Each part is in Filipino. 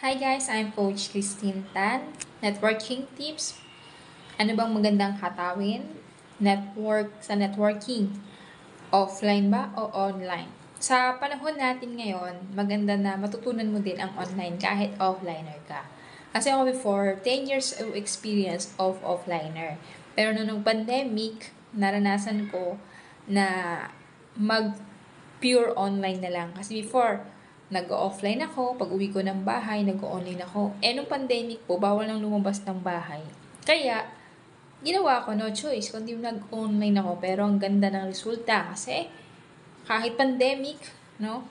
Hi guys, I'm Coach Christine Tan. Networking tips. Ano bang magandang hatawin? Sa networking. Offline ba o online? Sa panahon natin ngayon, maganda na matutunan mo din ang online kahit offliner ka. Kasi ako before, 10 years of experience of offliner. Pero nung pandemic, naranasan ko na mag pure online na lang. Kasi before, nag-offline ako. Pag uwi ko ng bahay, nag-online ako. Nung pandemic po, bawal nang lumabas ng bahay. Kaya, ginawa ko no choice. Kundi nag-online ako. Pero ang ganda ng resulta. Kasi, kahit pandemic, no?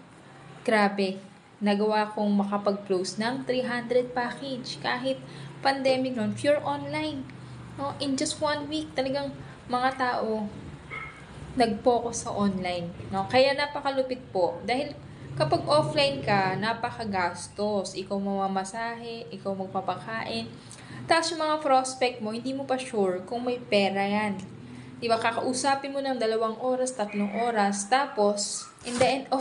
Grabe. Nagawa kong makapag-close ng 300 package. Kahit pandemic noon, pure online. No? In just 1 week, talagang mga tao nag-focus sa online. No? Kaya napakalupit po. Dahil kapag offline ka, napakagastos. Ikaw mamamasahe, ikaw magpapakain. Tapos yung mga prospect mo, hindi mo pa sure kung may pera yan. Diba, kakausapin mo ng 2 oras, 3 oras, tapos, in the end of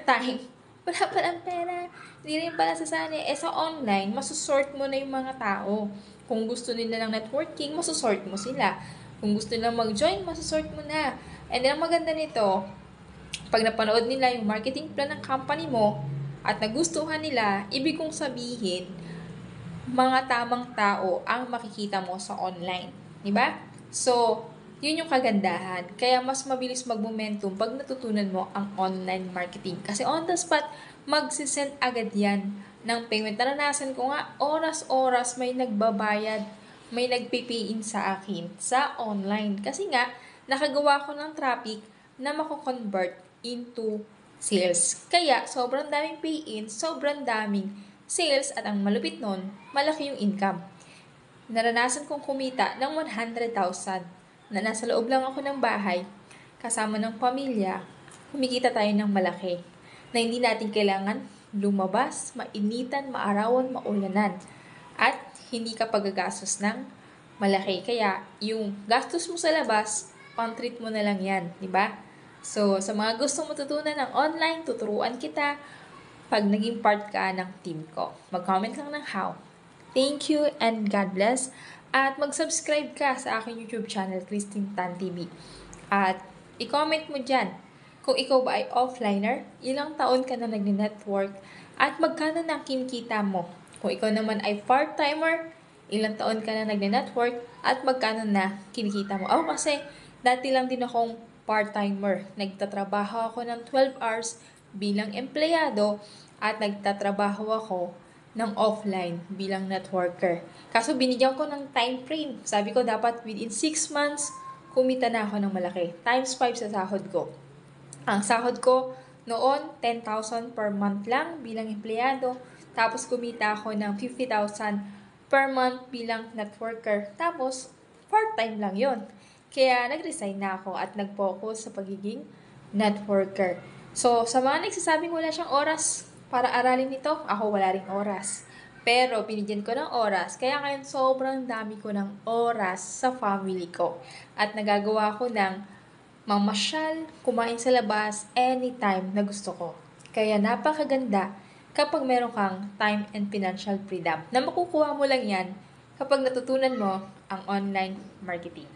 time, wala palang pera. Hindi rin pala sasali. Sa online, masusort mo na yung mga tao. Kung gusto nila ng networking, masusort mo sila. Kung gusto nila mag-join, masusort mo na. And then, ang maganda nito, pag napanood nila yung marketing plan ng company mo, at nagustuhan nila, ibig kong sabihin, mga tamang tao ang makikita mo sa online. Diba? So, yun yung kagandahan. Kaya mas mabilis mag-momentum pag natutunan mo ang online marketing. Kasi on the spot, magsisend agad yan ng payment. Naranasan ko nga, oras-oras may nagbabayad, may nagpipayin sa akin sa online. Kasi nga, nakagawa ko ng traffic na mako-convert into sales. Kaya, sobrang daming pay-in, sobrang daming sales, at ang malupit nun, malaki yung income. Naranasan kong kumita ng 100,000 na nasa loob lang ako ng bahay, kasama ng pamilya, kumikita tayo ng malaki na hindi natin kailangan lumabas, mainitan, maarawan, maulanan, at hindi ka pagagastos ng malaki. Kaya, yung gastos mo sa labas, pang-treat mo na lang yan, di ba? So, sa mga gusto matutunan ng online, tuturuan kita pag naging part ka ng team ko. Mag-comment lang ng how. Thank you and God bless. At mag-subscribe ka sa aking YouTube channel, Christine Tan TV. At i-comment mo dyan kung ikaw ba ay offliner, ilang taon ka na nag-network, at magkano na kinikita mo. Kung ikaw naman ay part-timer, ilang taon ka na nag-network, at magkano na kinikita mo. Ako kasi, dati lang din akong part-timer. Nagtatrabaho ako ng 12 hours bilang empleyado, at nagtatrabaho ako ng offline bilang networker. Kaso binigyan ko ng time frame. Sabi ko dapat within 6 months, kumita na ako ng malaki. Times 5 sa sahod ko. Ang sahod ko noon, 10,000 per month lang bilang empleyado. Tapos kumita ako ng 50,000 per month bilang networker. Tapos, part-time lang yon. Kaya nag-resign na ako at nag-focus sa pagiging networker. So, sa mga nagsasabing wala siyang oras para aralin ito, ako wala ring oras. Pero, binigyan ko ng oras. Kaya ngayon, sobrang dami ko ng oras sa family ko. At nagagawa ko ng mamasyal, kumain sa labas, anytime na gusto ko. Kaya napakaganda kapag meron kang time and financial freedom. Na makukuha mo lang yan kapag natutunan mo ang online marketing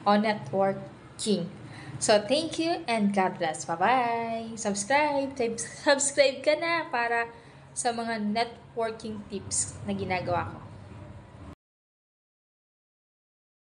o networking. So, thank you and God bless. Bye-bye! Subscribe ka na para sa mga networking tips na ginagawa ko.